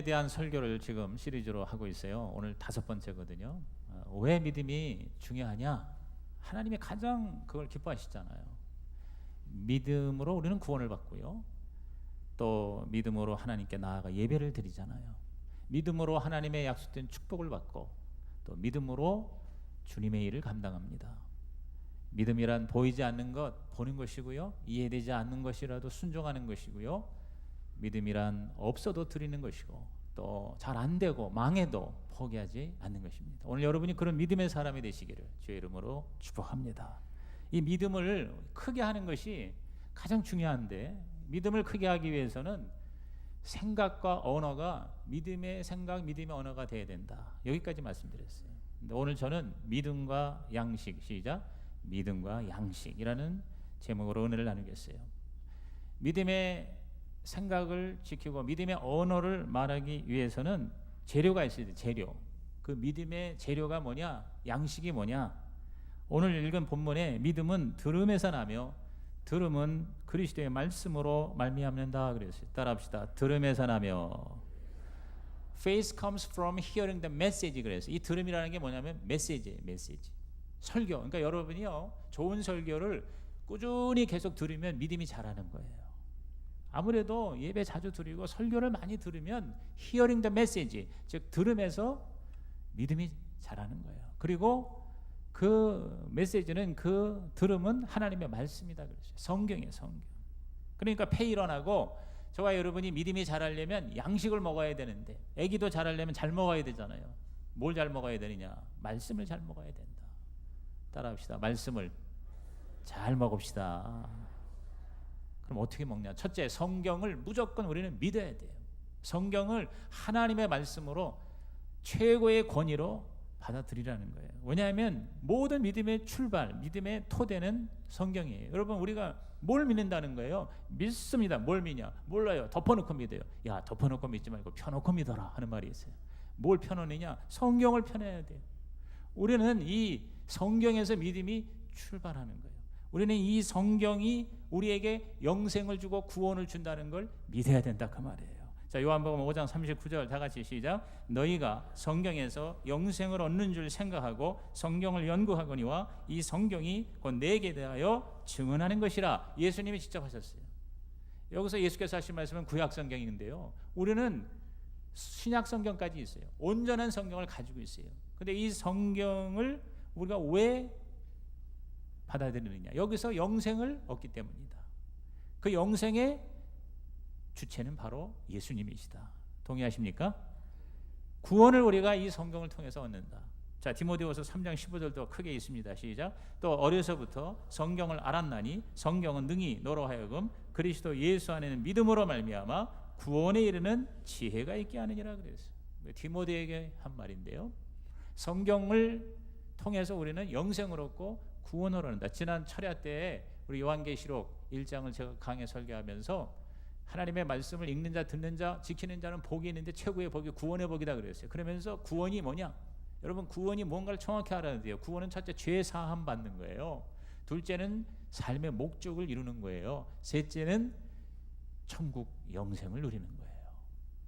대한 설교를 지금 시리즈로 하고 있어요. 오늘 5번째거든요. 왜 믿음이 중요하냐? 하나님이 가장 그걸 기뻐하시잖아요. 믿음으로 우리는 구원을 받고요. 또 믿음으로 하나님께 나아가 예배를 드리잖아요. 믿음으로 하나님의 약속된 축복을 받고 또 믿음으로 주님의 일을 감당합니다. 믿음이란 보이지 않는 것, 보는 것이고요. 이해되지 않는 것이라도 순종하는 것이고요. 믿음이란 없어도 드리는 것이고 또 잘 안 되고 망해도 포기하지 않는 것입니다. 오늘 여러분이 그런 믿음의 사람이 되시기를 주의 이름으로 축복합니다. 이 믿음을 크게 하는 것이 가장 중요한데, 믿음을 크게 하기 위해서는 생각과 언어가 믿음의 생각, 믿음의 언어가 돼야 된다. 여기까지 말씀드렸어요. 근데 오늘 저는 믿음과 양식, 시작, 믿음과 양식이라는 제목으로 은혜를 나누겠어요. 믿음의 생각을 지키고 믿음의 언어를 말하기 위해서는 재료가 있어야 돼. 재료. 그 믿음의 재료가 뭐냐? 양식이 뭐냐? 오늘 읽은 본문에 믿음은 들음에서 나며 들음은 그리스도의 말씀으로 말미암는다 그랬어요. 따라합시다. 들음에서 나며. Faith comes from hearing the message 그랬어요. 이 들음이라는 게 뭐냐면 메시지예요. 메시지. 설교. 그러니까 여러분이요, 좋은 설교를 꾸준히 계속 들으면 믿음이 자라는 거예요. 아무래도 예배 자주 드리고 설교를 많이 들으면 hearing the message, 즉 들음에서 믿음이 자라는 거예요. 그리고 그 메시지는, 그 들음은 하나님의 말씀이다 그랬어요. 성경이에요, 성경. 그러니까 폐일원하고 저와 여러분이 믿음이 자라려면 양식을 먹어야 되는데, 아기도 자라려면 잘 먹어야 되잖아요. 뭘 잘 먹어야 되느냐? 말씀을 잘 먹어야 된다. 따라합시다. 말씀을 잘 먹읍시다. 그럼 어떻게 먹냐? 첫째, 성경을 무조건 우리는 믿어야 돼요. 성경을 하나님의 말씀으로 최고의 권위로 받아들이라는 거예요. 왜냐하면 모든 믿음의 출발, 믿음의 토대는 성경이에요. 여러분, 우리가 뭘 믿는다는 거예요? 믿습니다. 뭘 믿냐? 몰라요. 덮어놓고 믿어요. 야, 덮어놓고 믿지 말고 펴놓고 믿어라 하는 말이 있어요. 뭘 펴놓느냐? 성경을 펴내야 돼요. 우리는 이 성경에서 믿음이 출발하는 거예요. 우리는 이 성경이 우리에게 영생을 주고 구원을 준다는 걸 믿어야 된다 그 말이에요. 자, 요한복음 5장 39절 다 같이 시작. 너희가 성경에서 영생을 얻는 줄 생각하고 성경을 연구하거니와 이 성경이 곧 내게 대하여 증언하는 것이라. 예수님이 직접 하셨어요. 여기서 예수께서 하신 말씀은 구약 성경인데요, 우리는 신약 성경까지 있어요. 온전한 성경을 가지고 있어요. 근데 이 성경을 우리가 왜 받아들이느냐? 여기서 영생을 얻기 때문이다. 그 영생의 주체는 바로 예수님이시다. 동의하십니까? 구원을 우리가 이 성경을 통해서 얻는다. 자, 디모데후서 3장 15절도 크게 있습니다. 시작. 또 어려서부터 성경을 알았나니 성경은 능히 너로 하여금 그리스도 예수 안에는 믿음으로 말미암아 구원에 이르는 지혜가 있게 하느니라 그랬어요. 디모데에게 한 말인데요, 성경을 통해서 우리는 영생을 얻고 구원을 얻는다. 지난 철야 때에 우리 요한계시록 1장을 제가 강해 설교하면서 하나님의 말씀을 읽는 자, 듣는 자, 지키는 자는 복이 있는데 최고의 복이 구원의 복이다 그랬어요. 그러면서 구원이 뭐냐? 여러분, 구원이 뭔가를 정확히 알아야 돼요. 구원은 첫째, 죄 사함 받는 거예요. 둘째는 삶의 목적을 이루는 거예요. 셋째는 천국 영생을 누리는 거예요.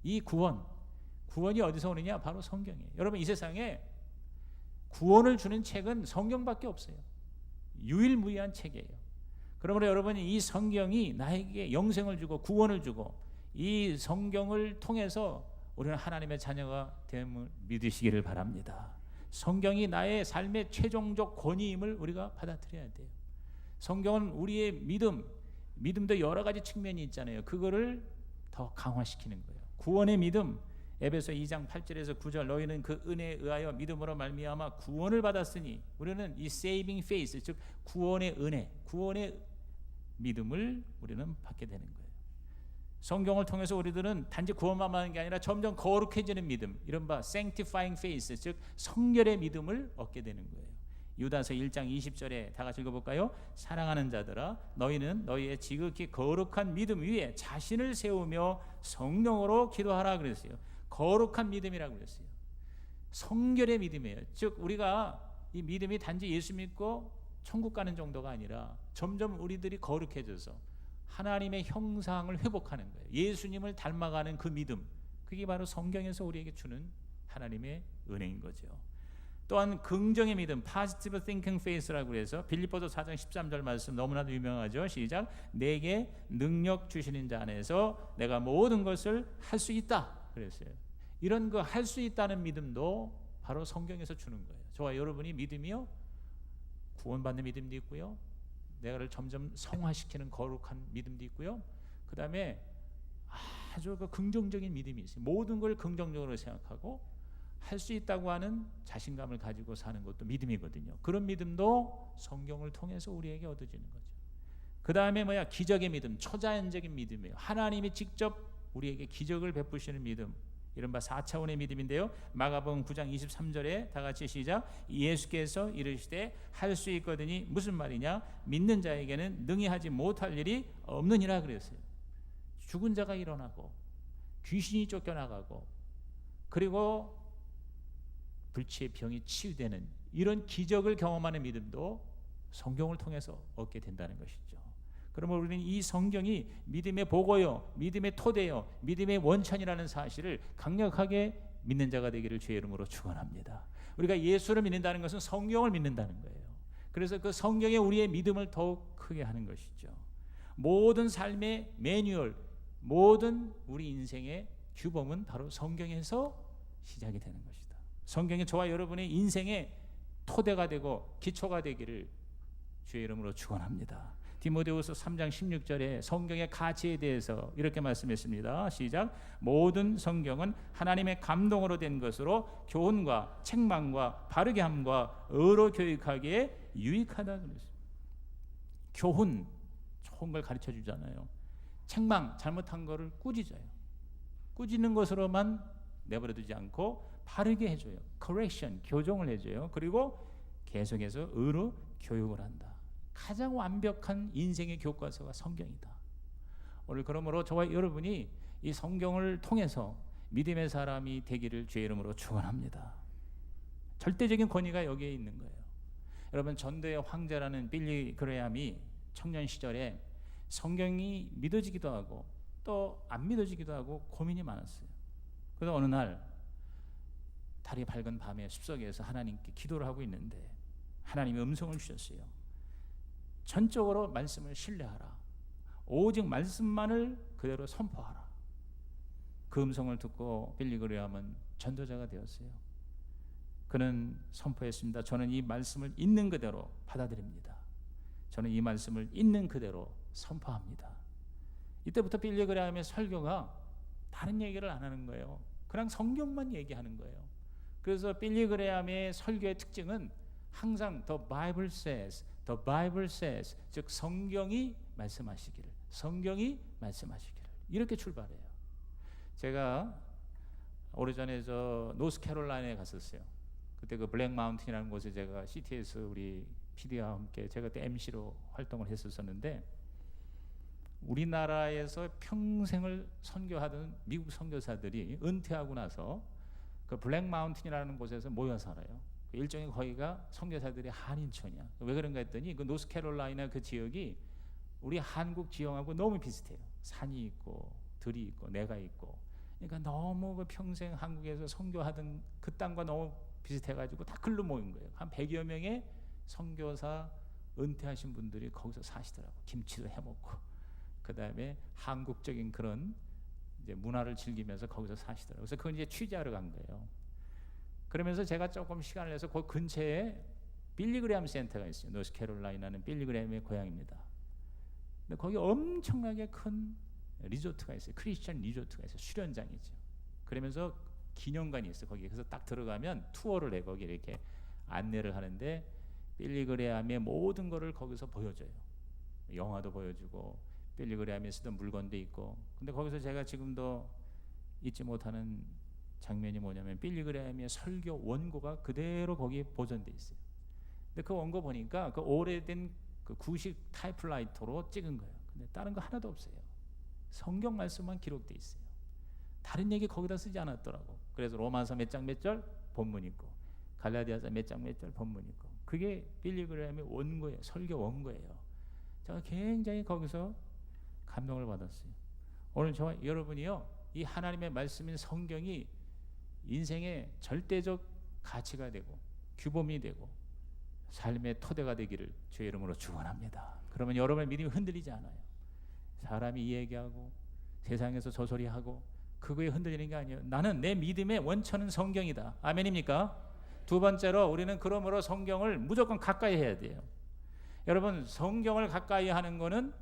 이 구원이 어디서 오느냐? 바로 성경이에요. 여러분, 이 세상에 구원을 주는 책은 성경밖에 없어요. 유일무이한 책이에요. 그러므로 여러분이 이 성경이 나에게 영생을 주고 구원을 주고, 이 성경을 통해서 우리는 하나님의 자녀가 됨을 믿으시기를 바랍니다. 성경이 나의 삶의 최종적 권위임을 우리가 받아들여야 돼요. 성경은 우리의 믿음도 여러 가지 측면이 있잖아요. 그거를 더 강화시키는 거예요. 구원의 믿음, 에베소 2장 8절에서 9절, 너희는 그 은혜에 의하여 믿음으로 말미암아 구원을 받았으니, 우리는 이 saving faith, 즉 구원의 은혜, 구원의 믿음을 우리는 받게 되는 거예요. 성경을 통해서 우리들은 단지 구원만 받는 게 아니라 점점 거룩해지는 믿음, 이른바 sanctifying faith, 즉 성결의 믿음을 얻게 되는 거예요. 유다서 1장 20절에 다 같이 읽어볼까요? 사랑하는 자들아, 너희는 너희의 지극히 거룩한 믿음 위에 자신을 세우며 성령으로 기도하라 그랬어요. 거룩한 믿음이라고 그랬어요. 성결의 믿음이에요. 즉 우리가 이 믿음이 단지 예수 믿고 천국 가는 정도가 아니라 점점 우리들이 거룩해져서 하나님의 형상을 회복하는 거예요. 예수님을 닮아가는 그 믿음, 그게 바로 성경에서 우리에게 주는 하나님의 은혜인 거죠. 또한 긍정의 믿음, positive thinking faith라고 해서 빌립보서 4장 13절 말씀 너무나도 유명하죠. 시작. 내게 능력 주시는 자 안에서 내가 모든 것을 할 수 있다 그랬어요. 이런 거 할 수 있다는 믿음도 바로 성경에서 주는 거예요. 저와 여러분이 믿음이요, 구원받는 믿음도 있고요, 내가를 점점 성화시키는 거룩한 믿음도 있고요, 그 다음에 아주 그 긍정적인 믿음이 있어요. 모든 걸 긍정적으로 생각하고 할 수 있다고 하는 자신감을 가지고 사는 것도 믿음이거든요. 그런 믿음도 성경을 통해서 우리에게 얻어지는 거죠. 그 다음에 기적의 믿음, 초자연적인 믿음이에요. 하나님이 직접 우리에게 기적을 베푸시는 믿음, 이른바 4차원의 믿음인데요. 마가복음 9장 23절에 다 같이 시작. 예수께서 이르시되 할 수 있거든이 무슨 말이냐? 믿는 자에게는 능히 하지 못할 일이 없느니라 그랬어요. 죽은 자가 일어나고 귀신이 쫓겨나가고 그리고 불치의 병이 치유되는 이런 기적을 경험하는 믿음도 성경을 통해서 얻게 된다는 것이죠. 그러면 우리는 이 성경이 믿음의 보고요, 믿음의 토대요, 믿음의 원천이라는 사실을 강력하게 믿는 자가 되기를 주의 이름으로 축원합니다. 우리가 예수를 믿는다는 것은 성경을 믿는다는 거예요. 그래서 그 성경에 우리의 믿음을 더욱 크게 하는 것이죠. 모든 삶의 매뉴얼, 모든 우리 인생의 규범은 바로 성경에서 시작이 되는 것이다. 성경이 저와 여러분의 인생의 토대가 되고 기초가 되기를 주의 이름으로 축원합니다. 디모데후서 3장 16절에 성경의 가치에 대해서 이렇게 말씀했습니다. 시작. 모든 성경은 하나님의 감동으로 된 것으로 교훈과 책망과 바르게 함과 의로 교육하기에 유익하다 그랬어요. 교훈, 좋은 걸 가르쳐 주잖아요. 책망, 잘못한 거를 꾸짖어요. 꾸짖는 것으로만 내버려두지 않고 바르게 해줘요. correction, 교정을 해줘요. 그리고 계속해서 의로 교육을 한다. 가장 완벽한 인생의 교과서가 성경이다. 오늘 그러므로 저와 여러분이 이 성경을 통해서 믿음의 사람이 되기를 주의 이름으로 축원합니다. 절대적인 권위가 여기에 있는 거예요. 여러분, 전도의 황제라는 빌리 그레함이 청년 시절에 성경이 믿어지기도 하고 또 안 믿어지기도 하고 고민이 많았어요. 그래서 어느 날 달이 밝은 밤에 숲속에서 하나님께 기도를 하고 있는데 하나님이 음성을 주셨어요. 전적으로 말씀을 신뢰하라. 오직 말씀만을 그대로 선포하라. 그 음성을 듣고 빌리 그레함은 전도자가 되었어요. 그는 선포했습니다. 저는 이 말씀을 있는 그대로 받아들입니다. 저는 이 말씀을 있는 그대로 선포합니다. 이때부터 빌리 그레함의 설교가 다른 얘기를 안 하는 거예요. 그냥 성경만 얘기하는 거예요. 그래서 빌리 그레함의 설교의 특징은 항상 The Bible says, The Bible says, 즉 성경이 말씀하시기를, 성경이 말씀하시기를 이렇게 출발해요. 제가 오래전에 저 노스캐롤라이나에 갔었어요. 그때 그 블랙 마운틴이라는 곳에 제가 CTS 우리 PD와 함께 제가 그때 MC로 활동을 했었는데 우리나라에서 평생을 선교하던 미국 선교사들이 은퇴하고 나서 그 블랙 마운틴이라는 곳에서 모여 살아요. 일종의 거기가 선교사들의 한인촌이야. 왜 그런가 했더니 그 노스캐롤라이나 그 지역이 우리 한국 지형하고 너무 비슷해요. 산이 있고 들이 있고 내가 있고. 그러니까 너무 그 평생 한국에서 선교하던 그 땅과 너무 비슷해가지고 다 글로 모인 거예요. 한 100여 명의 선교사 은퇴하신 분들이 거기서 사시더라고. 김치도 해먹고 그 다음에 한국적인 그런 이제 문화를 즐기면서 거기서 사시더라고요. 그래서 그건 이제 취재하러 간 거예요. 그러면서 제가 조금 시간을 내서 그 근처에 빌리 그레함 센터가 있어요. 노스캐롤라이나는 빌리 그레함의 고향입니다. 근데 거기 엄청나게 큰 리조트가 있어요. 크리스천 리조트가 있어요. 수련장이죠. 그러면서 기념관이 있어요. 거기 그래서 딱 들어가면 투어를 해. 거기 이렇게 안내를 하는데 빌리 그레함의 모든 거를 거기서 보여줘요. 영화도 보여주고 빌리 그레함이 쓰던 물건도 있고. 근데 거기서 제가 지금도 잊지 못하는 장면이 뭐냐면 빌리 그레함의 설교 원고가 그대로 거기에 보존돼 있어요. 근데 그 원고 보니까 그 오래된 그 구식 타이프라이터로 찍은 거예요. 근데 다른 거 하나도 없어요. 성경 말씀만 기록돼 있어요. 다른 얘기 거기다 쓰지 않았더라고. 그래서 로마서 몇 장 몇 절 본문 있고 갈라디아서 몇 장 몇 절 본문 있고 그게 빌리 그레함의 원고예요. 설교 원고예요. 제가 굉장히 거기서 감동을 받았어요. 오늘 저와 여러분이요 이 하나님의 말씀인 성경이 인생의 절대적 가치가 되고 규범이 되고 삶의 토대가 되기를 주의 이름으로 축원합니다. 그러면 여러분의 믿음이 흔들리지 않아요. 사람이 이 얘기하고 세상에서 저 소리하고 그거에 흔들리는 게 아니에요. 나는 내 믿음의 원천은 성경이다. 아멘입니까? 두 번째로 우리는 그러므로 성경을 무조건 가까이 해야 돼요. 여러분, 성경을 가까이 하는 것은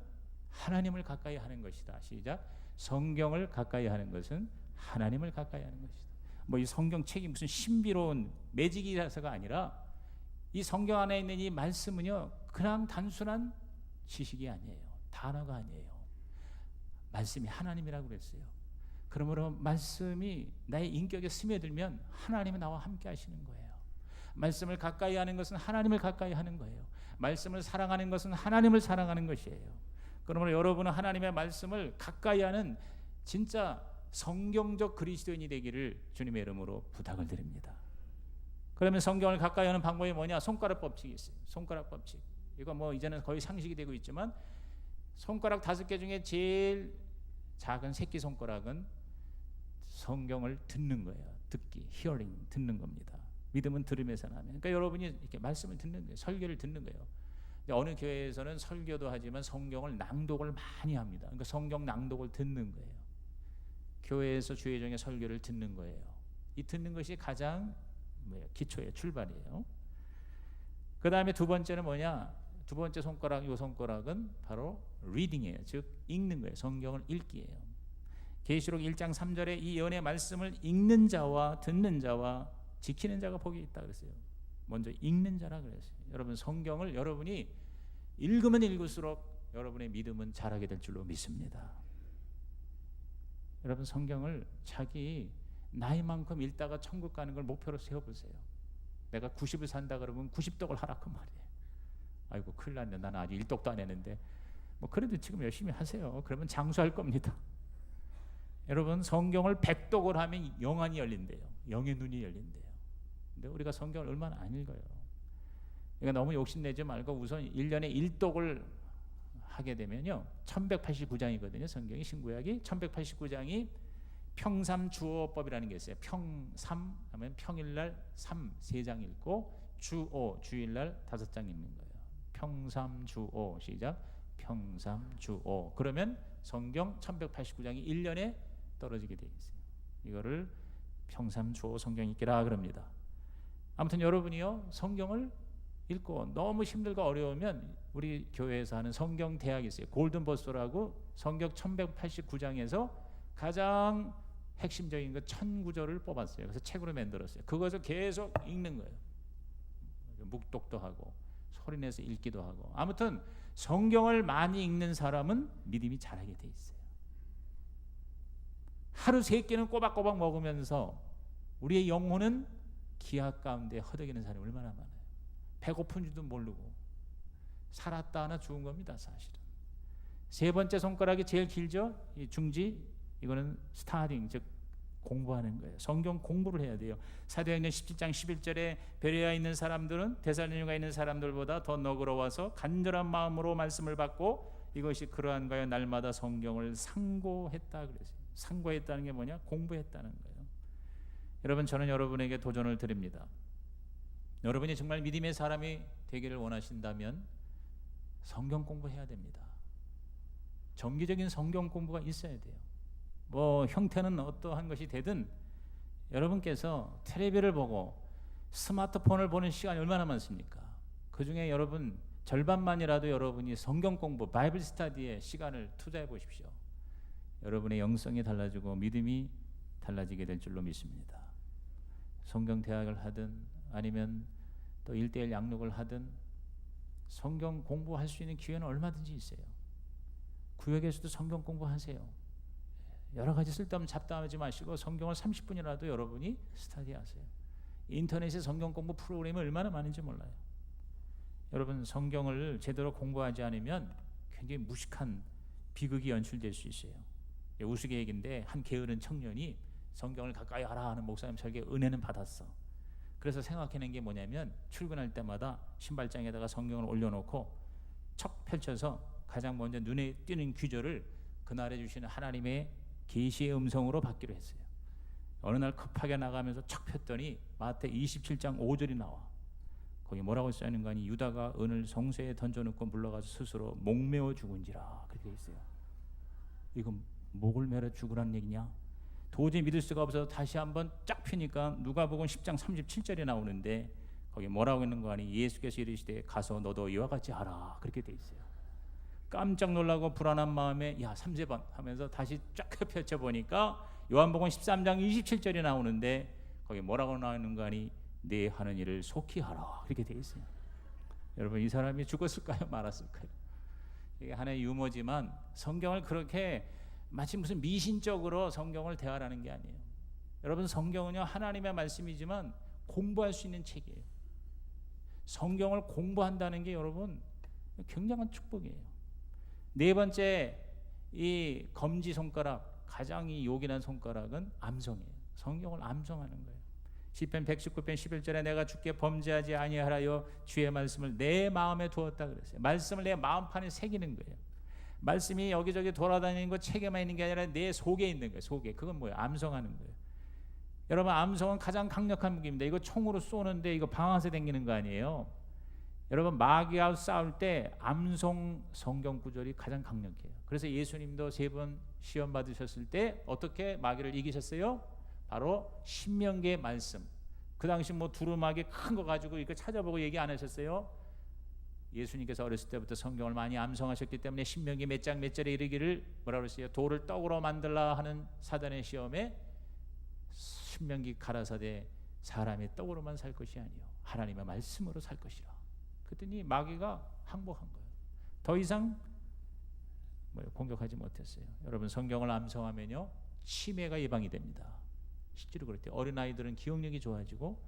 하나님을 가까이 하는 것이다. 시작. 성경을 가까이 하는 것은 하나님을 가까이 하는 것이다. 뭐 이 성경책이 무슨 신비로운 매직이라서가 아니라 이 성경 안에 있는 이 말씀은요, 그냥 단순한 지식이 아니에요. 단어가 아니에요. 말씀이 하나님이라고 그랬어요. 그러므로 말씀이 나의 인격에 스며들면 하나님은 나와 함께 하시는 거예요. 말씀을 가까이 하는 것은 하나님을 가까이 하는 거예요. 말씀을 사랑하는 것은 하나님을 사랑하는 것이에요. 그러므로 여러분은 하나님의 말씀을 가까이 하는 진짜 성경적 그리스도인이 되기를 주님의 이름으로 부탁을 드립니다. 그러면 성경을 가까이 하는 방법이 뭐냐? 손가락 법칙이 있어요. 손가락 법칙. 이거 뭐 이제는 거의 상식이 되고 있지만 손가락 5개 중에 제일 작은 새끼 손가락은 성경을 듣는 거예요. 듣기, hearing, 듣는 겁니다. 믿음은 들음에서 나면. 그러니까 여러분이 이렇게 말씀을 듣는 거예요. 설교를 듣는 거예요. 어느 교회에서는 설교도 하지만 성경을 낭독을 많이 합니다. 그러니까 성경 낭독을 듣는 거예요. 교회에서 주의종의 설교를 듣는 거예요. 이 듣는 것이 가장 기초의 출발이에요. 그 다음에 두 번째는 뭐냐? 두 번째 손가락, 이 손가락은 바로 reading이에요. 즉 읽는 거예요. 성경을 읽기예요. 계시록 1장 3절에 이 예언의 말씀을 읽는 자와 듣는 자와 지키는 자가 복이 있다 그랬어요. 먼저 읽는 자라 그랬어요. 여러분, 성경을 여러분이 읽으면 읽을수록 여러분의 믿음은 자라게 될 줄로 믿습니다. 여러분, 성경을 자기 나이만큼 읽다가 천국 가는 걸 목표로 세워보세요. 내가 90을 산다 그러면 90독을 하라 그 말이에요. 아이고 큰일 났네. 나는 아직 1독도 안 했는데. 뭐 그래도 지금 열심히 하세요. 그러면 장수할 겁니다. 여러분, 성경을 100독을 하면 영안이 열린대요. 영의 눈이 열린대요. 근데 우리가 성경을 얼마나 안 읽어요. 그러니까 너무 욕심내지 말고 우선 1년에 1독을 하게 되면요, 1189장이거든요. 성경이 신구약이 1189장이 평삼 주오법이라는 게 있어요. 평삼 하면 평일날 3장 읽고 주오 주일날 5장 읽는 거예요. 평삼 주오. 시작. 평삼 주오. 그러면 성경 1189장이 1년에 떨어지게 되어 있어요. 이거를 평삼 주오 성경 읽기라 그럽니다. 아무튼 여러분이요, 성경을 읽고 너무 힘들고 어려우면 우리 교회에서 하는 성경 대학이 있어요. 골든버스라고 성경 1189장에서 가장 핵심적인 그 1000구절을 뽑았어요. 그래서 책으로 만들었어요. 그것을 계속 읽는 거예요. 묵독도 하고 소리내서 읽기도 하고. 아무튼 성경을 많이 읽는 사람은 믿음이 자라게 돼 있어요. 하루 3끼는 꼬박꼬박 먹으면서 우리의 영혼은 기약 가운데 허덕이는 사람이 얼마나 많아요. 배고픈 줄도 모르고 살았다 하나 죽은 겁니다. 사실은. 세 번째 손가락이 제일 길죠. 이 중지. 이거는 스타딩, 즉 공부하는 거예요. 성경 공부를 해야 돼요. 사도행전 17장 11절에 베레아에 있는 사람들은 데살로니가에 있는 사람들보다 더 너그러워서 간절한 마음으로 말씀을 받고 이것이 그러한가요? 날마다 성경을 상고했다 그랬어요. 상고했다는 게 뭐냐? 공부했다는 거예요. 여러분, 저는 여러분에게 도전을 드립니다. 여러분이 정말 믿음의 사람이 되기를 원하신다면 성경 공부해야 됩니다. 정기적인 성경 공부가 있어야 돼요. 뭐 형태는 어떠한 것이 되든 여러분께서 텔레비를 보고 스마트폰을 보는 시간이 얼마나 많습니까? 그 중에 여러분 절반만이라도 여러분이 성경 공부, 바이블 스터디에 시간을 투자해 보십시오. 여러분의 영성이 달라지고 믿음이 달라지게 될 줄로 믿습니다. 성경 대학을 하든 아니면 또 1:1 양육을 하든 성경 공부할 수 있는 기회는 얼마든지 있어요. 구역에서도 성경 공부하세요. 여러 가지 쓸데없는 잡담하지 마시고 성경을 30분이라도 여러분이 스터디하세요. 인터넷에 성경 공부 프로그램이 얼마나 많은지 몰라요. 여러분, 성경을 제대로 공부하지 않으면 굉장히 무식한 비극이 연출될 수 있어요. 우스갯얘기인데 한 게으른 청년이 성경을 가까이 하라 하는 목사님 설교에 은혜는 받았어. 그래서 생각해낸 게 뭐냐면 출근할 때마다 신발장에다가 성경을 올려놓고 척 펼쳐서 가장 먼저 눈에 띄는 규절을 그날에 주시는 하나님의 계시의 음성으로 받기로 했어요. 어느 날 급하게 나가면서 척 폈더니 마태 27장 5절이 나와. 거기 뭐라고 써있는 거 아니? 유다가 은을 성소에 던져놓고 물러가서 스스로 목매어 죽은지라, 그렇게 돼 있어요. 이건 목을 매어 죽으라는 얘기냐? 도저히 믿을 수가 없어서 다시 한번 쫙 펴니까 누가복음 10장 37절이 나오는데 거기 뭐라고 있는 거 아니? 예수께서 이르시되 가서 너도 이와 같이 하라, 그렇게 돼 있어요. 깜짝 놀라고 불안한 마음에 야 3세번 하면서 다시 쫙 펼쳐보니까 요한복음 13장 27절이 나오는데 거기 뭐라고 나오는 거 아니? 네 하는 일을 속히 하라, 그렇게 돼 있어요. 여러분, 이 사람이 죽었을까요? 말았을까요? 이게 하나의 유머지만 성경을 그렇게 마치 무슨 미신적으로 성경을 대하라는 게 아니에요. 여러분, 성경은요 하나님의 말씀이지만 공부할 수 있는 책이에요. 성경을 공부한다는 게 여러분 굉장한 축복이에요. 네 번째, 이 검지 손가락, 가장 이 요긴한 손가락은 암송이에요. 성경을 암송하는 거예요. 시편 119편 11절에 내가 주께 범죄하지 아니하라여 주의 말씀을 내 마음에 두었다 그랬어요. 말씀을 내 마음판에 새기는 거예요. 말씀이 여기저기 돌아다니는 거 책에만 있는 게 아니라 내 속에 있는 거예요. 속에. 그건 뭐예요? 암송하는 거예요. 여러분, 암송은 가장 강력한 무기입니다. 이거 총으로 쏘는데 이거 방아쇠 당기는 거 아니에요. 여러분, 마귀와 싸울 때 암송 성경 구절이 가장 강력해요. 그래서 예수님도 3번 시험 받으셨을 때 어떻게 마귀를 이기셨어요? 바로 신명기의 말씀. 그 당시 뭐 두루마기 큰 거 가지고 이거 찾아보고 얘기 안 하셨어요? 예수님께서 어렸을 때부터 성경을 많이 암송하셨기 때문에 신명기 몇 장 몇 절에 이르기를 뭐라 그랬어요? 돌을 떡으로 만들라 하는 사단의 시험에 신명기 가라사대 사람의 떡으로만 살 것이 아니요 하나님의 말씀으로 살 것이라. 그랬더니 마귀가 항복한 거예요. 더 이상 공격하지 못했어요. 여러분, 성경을 암송하면요 치매가 예방이 됩니다. 실제로 그렇대요. 어린아이들은 기억력이 좋아지고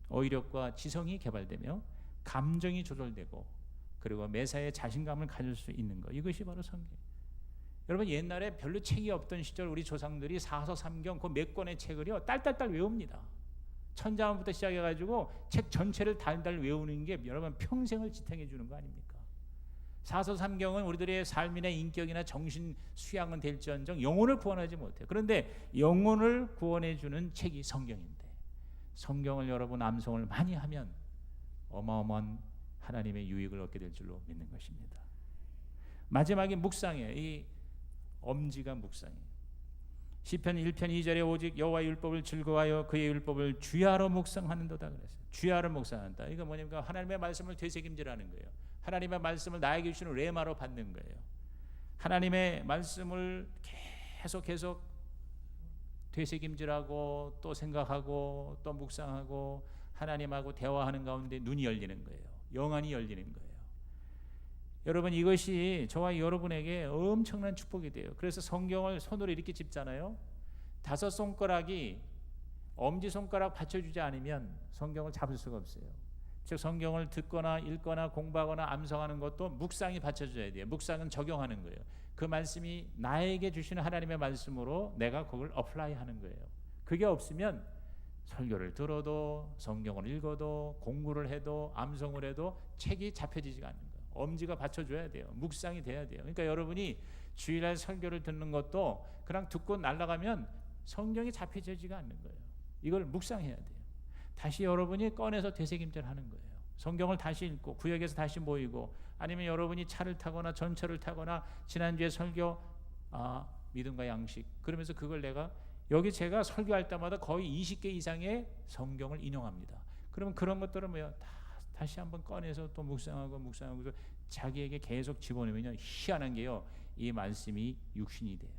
어휘력과 지성이 개발되며 감정이 조절되고 그리고 매사에 자신감을 가질 수 있는 것, 이것이 바로 성경. 여러분, 옛날에 별로 책이 없던 시절 우리 조상들이 사서 삼경 그 몇 권의 책을요 딸딸딸 외웁니다. 천자문부터 시작해가지고 책 전체를 달달 외우는 게 여러분 평생을 지탱해 주는 거 아닙니까? 사서 삼경은 우리들의 삶이나 인격이나 정신 수양은 될지언정 영혼을 구원하지 못해요. 그런데 영혼을 구원해 주는 책이 성경인데, 성경을 여러분 암송을 많이 하면 어마어마한 하나님의 유익을 얻게 될 줄로 믿는 것입니다. 마지막에 묵상이에요. 이 엄지가 묵상이에요. 시편 1편 2절에 오직 여호와의 율법을 즐거워하여 그의 율법을 주야로 묵상하는도다 그랬어요. 주야로 묵상한다. 이거 뭐냐면 하나님의 말씀을 되새김질하는 거예요. 하나님의 말씀을 나에게 주시는 레마로 받는 거예요. 하나님의 말씀을 계속 되새김질하고 또 생각하고 또 묵상하고 하나님하고 대화하는 가운데 눈이 열리는 거예요. 영안이 열리는 거예요. 여러분, 이것이 저와 여러분에게 엄청난 축복이 돼요. 그래서 성경을 손으로 이렇게 짚잖아요. 5 손가락이 엄지손가락 받쳐주지 않으면 성경을 잡을 수가 없어요. 즉 성경을 듣거나 읽거나 공부하거나 암송하는 것도 묵상이 받쳐줘야 돼요. 묵상은 적용하는 거예요. 그 말씀이 나에게 주시는 하나님의 말씀으로 내가 그걸 어플라이하는 거예요. 그게 없으면 설교를 들어도 성경을 읽어도 공부를 해도 암송을 해도 책이 잡혀지지가 않는 거예요. 엄지가 받쳐줘야 돼요. 묵상이 돼야 돼요. 그러니까 여러분이 주일날 설교를 듣는 것도 그냥 듣고 날아가면 성경이 잡혀지지가 않는 거예요. 이걸 묵상해야 돼요. 다시 여러분이 꺼내서 되새김질하는 거예요. 성경을 다시 읽고 구역에서 다시 모이고, 아니면 여러분이 차를 타거나 전철을 타거나 지난주에 설교 믿음과 양식 그러면서 그걸 내가 여기 제가 설교할 때마다 거의 20개 이상의 성경을 인용합니다. 그러면 그런 것들을 다시 한번 꺼내서 또 묵상하고 자기에게 계속 집어넣으면요 희한한 게요 이 말씀이 육신이 돼요.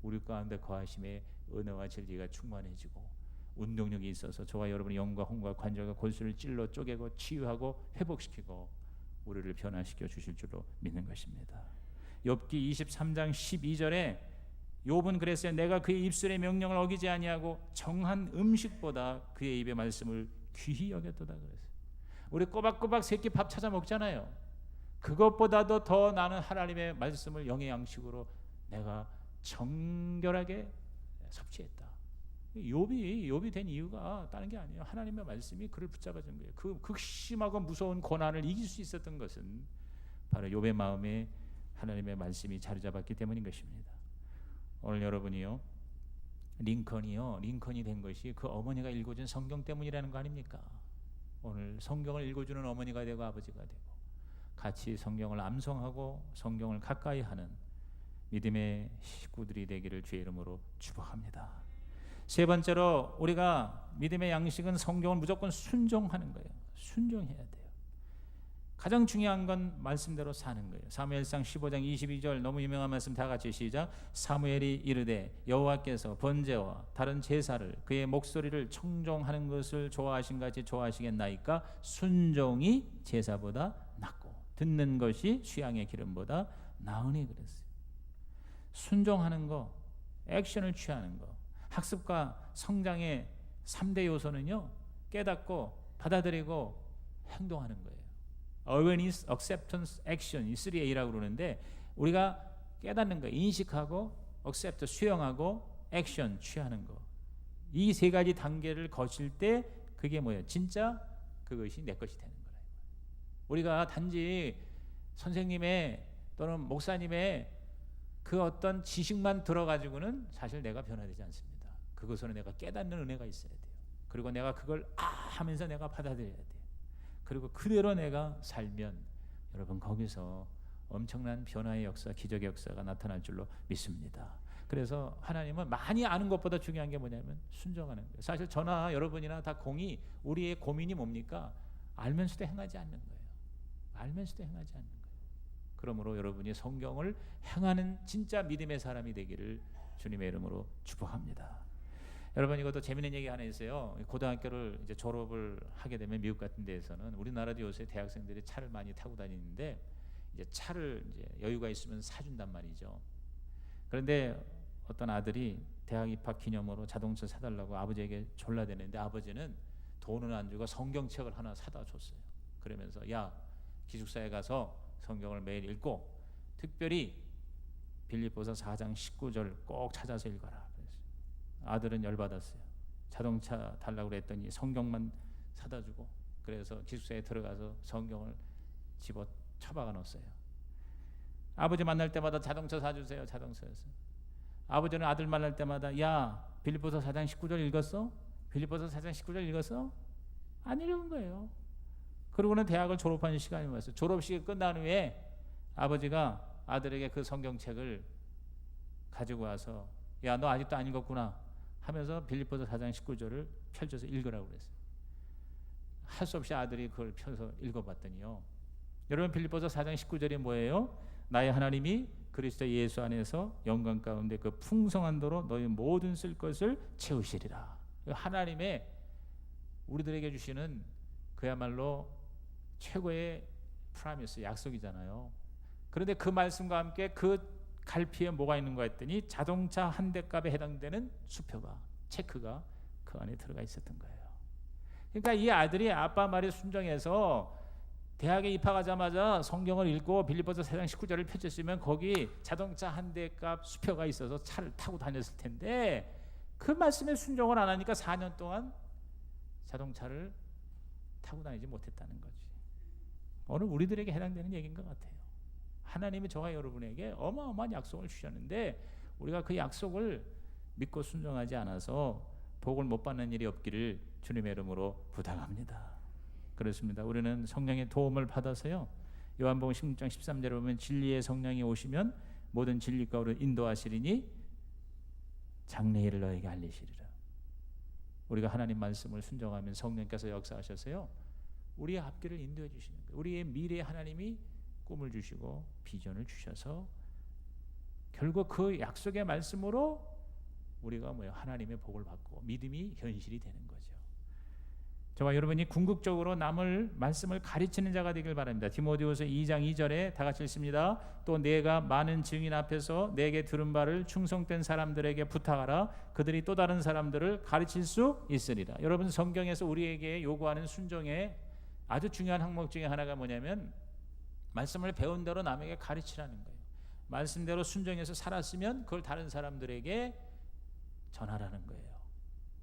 우리 가운데 거하심에 은혜와 진리가 충만해지고 운동력이 있어서 저와 여러분의 영과 혼과 관절과 골수를 찔러 쪼개고 치유하고 회복시키고 우리를 변화시켜 주실 줄로 믿는 것입니다. 욥기 23장 12절에 욥은 그랬어요. 내가 그의 입술의 명령을 어기지 아니하고 정한 음식보다 그의 입의 말씀을 귀히 여겼도다 그랬어요. 우리 꼬박꼬박 새끼 밥 찾아 먹잖아요. 그것보다도 더 나는 하나님의 말씀을 영의 양식으로 내가 정결하게 섭취했다. 욥이 된 이유가 다른 게 아니에요. 하나님의 말씀이 그를 붙잡아준 거예요. 그 극심하고 무서운 고난을 이길 수 있었던 것은 바로 욥의 마음에 하나님의 말씀이 자리 잡았기 때문인 것입니다. 오늘 여러분이요, 링컨이 된 것이 그 어머니가 읽어준 성경 때문이라는 거 아닙니까? 오늘 성경을 읽어주는 어머니가 되고 아버지가 되고 같이 성경을 암송하고 성경을 가까이 하는 믿음의 식구들이 되기를 주의 이름으로 축복합니다. 세 번째로 우리가 믿음의 양식은 성경을 무조건 순종하는 거예요. 순종해야 돼요. 가장 중요한 건 말씀대로 사는 거예요. 사무엘상 15장 22절 너무 유명한 말씀 다 같이 시작. 사무엘이 이르되 여호와께서 번제와 다른 제사를 그의 목소리를 청종하는 것을 좋아하신 같이 좋아하시겠나이까? 순종이 제사보다 낫고 듣는 것이 수양의 기름보다 나으니 그랬어요. 순종하는 거, 액션을 취하는 거. 학습과 성장의 3대 요소는요, 깨닫고 받아들이고 행동하는 거예요. Awareness, Acceptance, Action, 이 3A라고 그러는데 우리가 깨닫는 거, 인식하고 accept, 수용하고 액션, 취하는 거. 이 세 가지 단계를 거칠 때 그게 뭐예요? 진짜 그것이 내 것이 되는 거예요. 우리가 단지 선생님의 또는 목사님의 그 어떤 지식만 들어가지고는 사실 내가 변화되지 않습니다. 그것은 내가 깨닫는 은혜가 있어야 돼요. 그리고 내가 그걸 하면서 내가 받아들여야 돼요. 그리고 그대로 내가 살면 여러분 거기서 엄청난 변화의 역사, 기적의 역사가 나타날 줄로 믿습니다. 그래서 하나님은 많이 아는 것보다 중요한 게 뭐냐면 순종하는 거예요. 사실 저나 여러분이나 다 우리의 고민이 뭡니까? 알면서도 행하지 않는 거예요. 알면서도 행하지 않는 거예요. 그러므로 여러분이 성경을 행하는 진짜 믿음의 사람이 되기를 주님의 이름으로 축복합니다. 여러분 이것도 재밌는 얘기 하나 있어요. 고등학교를 이제 졸업을 하게 되면 미국 같은 데에서는 우리나라도 요새 대학생들이 차를 많이 타고 다니는데 이제 차를 이제 여유가 있으면 사준단 말이죠. 그런데 어떤 아들이 대학 입학 기념으로 자동차 사달라고 아버지에게 졸라대는데 아버지는 돈은 안 주고 성경책을 하나 사다 줬어요. 그러면서 야 기숙사에 가서 성경을 매일 읽고 특별히 빌립보서 4장 19절 꼭 찾아서 읽어라. 아들은 열받았어요. 자동차 달라고 그랬더니 성경만 사다 주고 그래서 기숙사에 들어가서 성경을 집어 처박아 놓았어요. 아버지 만날 때마다 자동차 사주세요. 자동차에서. 아버지는 아들 만날 때마다 야 빌립보서 4장 19절 읽었어? 빌립보서 4장 19절 읽었어? 안 읽은 거예요. 그러고는 대학을 졸업하는 시간이 왔어요. 졸업식이 끝난 후에 아버지가 아들에게 그 성경책을 가지고 와서 야 너 아직도 안 읽었구나 하면서 빌립보서 4장 19절을 펼쳐서 읽으라고 그랬어요. 할 수 없이 아들이 그걸 펴서 읽어봤더니요. 여러분 빌립보서 4장 19절이 뭐예요? 나의 하나님이 그리스도 예수 안에서 영광 가운데 그 풍성한 도로 너희 모든 쓸 것을 채우시리라. 하나님의 우리들에게 주시는 그야말로 최고의 프라미스 약속이잖아요. 그런데 그 말씀과 함께 그 갈피에 뭐가 있는가 했더니 자동차 한 대 값에 해당되는 수표가 체크가 그 안에 들어가 있었던 거예요. 그러니까 이 아들이 아빠 말에 순종해서 대학에 입학하자마자 성경을 읽고 빌립보서 4장 19절을 펼쳤으면 거기 자동차 한 대 값 수표가 있어서 차를 타고 다녔을 텐데 그 말씀에 순종을 안 하니까 4년 동안 자동차를 타고 다니지 못했다는 거지. 오늘 우리들에게 해당되는 얘기인 것 같아요. 하나님이 저와 여러분에게 어마어마한 약속을 주셨는데 우리가 그 약속을 믿고 순종하지 않아서 복을 못 받는 일이 없기를 주님의 이름으로 부탁합니다. 그렇습니다. 우리는 성령의 도움을 받아서요. 요한복음 16장 13절에 보면 진리의 성령이 오시면 모든 진리 가운데 인도하시리니 장래일을 너에게 알리시리라. 우리가 하나님 말씀을 순종하면 성령께서 역사하셔서요. 우리의 앞길을 인도해 주시는 거예요. 우리의 미래에 하나님이 꿈을 주시고 비전을 주셔서 결국 그 약속의 말씀으로 우리가 하나님의 복을 받고 믿음이 현실이 되는 거죠. 저와 여러분이 궁극적으로 남을 말씀을 가르치는 자가 되길 바랍니다. 디모데후서 2장 2절에 다 같이 읽습니다. 또 내가 많은 증인 앞에서 내게 들은 바를 충성된 사람들에게 부탁하라. 그들이 또 다른 사람들을 가르칠 수 있으리라. 여러분 성경에서 우리에게 요구하는 순종의 아주 중요한 항목 중에 하나가 뭐냐면 말씀을 배운 대로 남에게 가르치라는 거예요. 말씀대로 순종해서 살았으면 그걸 다른 사람들에게 전하라는 거예요.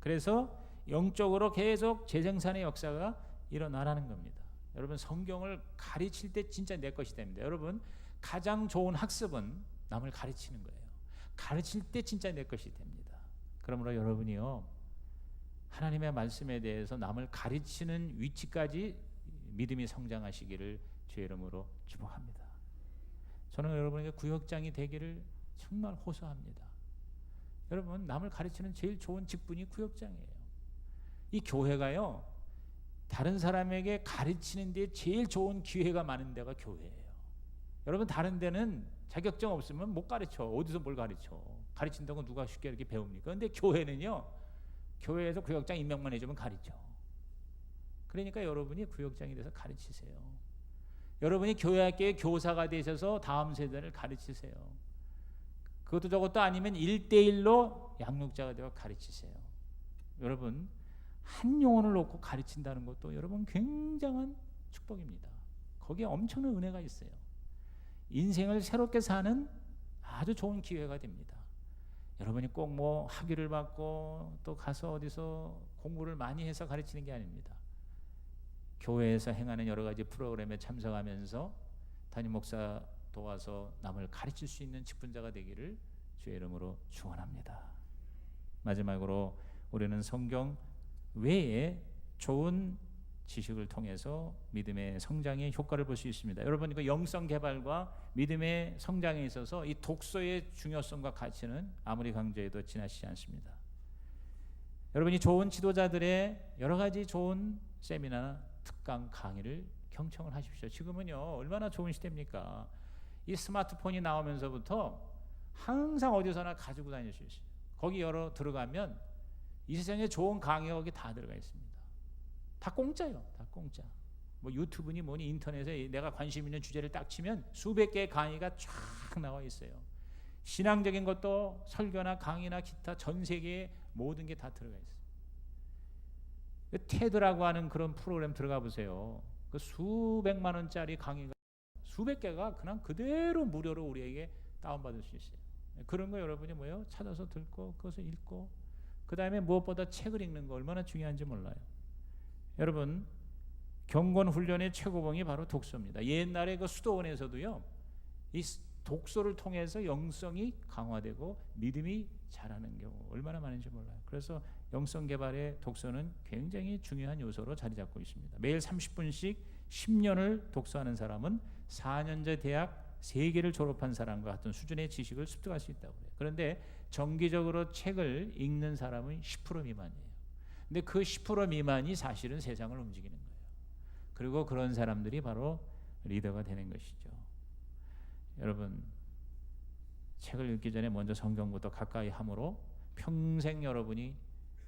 그래서 영적으로 계속 재생산의 역사가 일어나라는 겁니다. 여러분 성경을 가르칠 때 진짜 내 것이 됩니다. 여러분 가장 좋은 학습은 남을 가르치는 거예요. 가르칠 때 진짜 내 것이 됩니다. 그러므로 여러분이요, 하나님의 말씀에 대해서 남을 가르치는 위치까지 믿음이 성장하시기를 주의 이름으로 축복합니다. 저는 여러분에게 구역장이 되기를 정말 호소합니다. 여러분, 남을 가르치는 제일 좋은 직분이 구역장이에요. 이 교회가요, 다른 사람에게 가르치는 데 제일 좋은 기회가 많은 데가 교회예요. 여러분, 다른 데는 자격증 없으면 못 가르쳐. 어디서 뭘 가르쳐? 가르친다고 누가 쉽게 이렇게 배웁니까? 그런데 교회는요, 교회에서 구역장 임명만 해주면 가르쳐. 그러니까 여러분이 구역장이 돼서 가르치세요. 여러분이 교회학교의 교사가 되셔서 다음 세대를 가르치세요. 그것도 저것도 아니면 1대1로 양육자가 되어 가르치세요. 여러분, 한 영혼을 놓고 가르친다는 것도 여러분 굉장한 축복입니다. 거기에 엄청난 은혜가 있어요. 인생을 새롭게 사는 아주 좋은 기회가 됩니다. 여러분이 꼭 뭐 학위를 받고 또 가서 어디서 공부를 많이 해서 가르치는 게 아닙니다. 교회에서 행하는 여러 가지 프로그램에 참석하면서 담임 목사 도와서 남을 가르칠 수 있는 직분자가 되기를 주의 이름으로 축원합니다. 마지막으로 우리는 성경 외에 좋은 지식을 통해서 믿음의 성장의 효과를 볼 수 있습니다. 여러분, 이거 영성 개발과 믿음의 성장에 있어서 이 독서의 중요성과 가치는 아무리 강조해도 지나치지 않습니다. 여러분이 좋은 지도자들의 여러 가지 좋은 세미나나 특강 강의를 경청을 하십시오. 지금은요, 얼마나 좋은 시대입니까? 이 스마트폰이 나오면서부터 항상 어디서나 가지고 다닐 수 있어요. 거기 들어가면 이 세상에 좋은 강의가 거기 다 들어가 있습니다. 다 공짜요. 다 공짜. 뭐 유튜브니 뭐니 인터넷에 내가 관심 있는 주제를 딱 치면 수백 개의 강의가 쫙 나와 있어요. 신앙적인 것도 설교나 강의나 기타 전 세계의 모든 게 다 들어가 있어요. 테드라고 하는 그런 프로그램 들어가 보세요. 그 수백만 원짜리 강의가 수백 개가 그냥 그대로 무료로 우리에게 다운받을 수 있어요. 그런 거 여러분이 뭐예요? 찾아서 듣고 그것을 읽고 그 다음에 무엇보다 책을 읽는 거 얼마나 중요한지 몰라요. 여러분, 경건 훈련의 최고봉이 바로 독서입니다. 옛날에 그 수도원에서도요, 이 독서를 통해서 영성이 강화되고 믿음이 자라는 경우 얼마나 많은지 몰라요. 그래서 영성 개발의 독서는 굉장히 중요한 요소로 자리 잡고 있습니다. 매일 30분씩 10년을 독서하는 사람은 4년제 대학 3개를 졸업한 사람과 같은 수준의 지식을 습득할 수 있다고 해요. 그런데 정기적으로 책을 읽는 사람은 10% 미만이에요. 근데 그 10% 미만이 사실은 세상을 움직이는 거예요. 그리고 그런 사람들이 바로 리더가 되는 것이죠. 여러분, 책을 읽기 전에 먼저 성경부터 가까이 함으로 평생 여러분이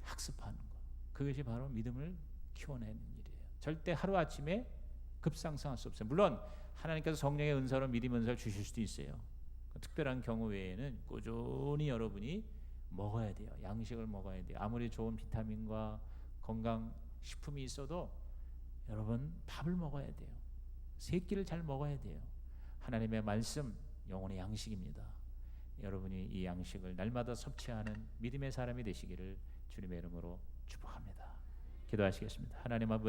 학습하는 것, 그것이 바로 믿음을 키워내는 일이에요. 절대 하루아침에 급상승할 수 없어요. 물론 하나님께서 성령의 은사로 믿음 은사를 주실 수도 있어요. 특별한 경우 외에는 꾸준히 여러분이 먹어야 돼요. 양식을 먹어야 돼요. 아무리 좋은 비타민과 건강 식품이 있어도 여러분 밥을 먹어야 돼요. 세 끼를 잘 먹어야 돼요. 하나님의 말씀 영혼의 양식입니다. 여러분이 이 양식을 날마다 섭취하는 믿음의 사람이 되시기를 주님의 이름으로 축복합니다. 기도하시겠습니다. 하나님 아버지,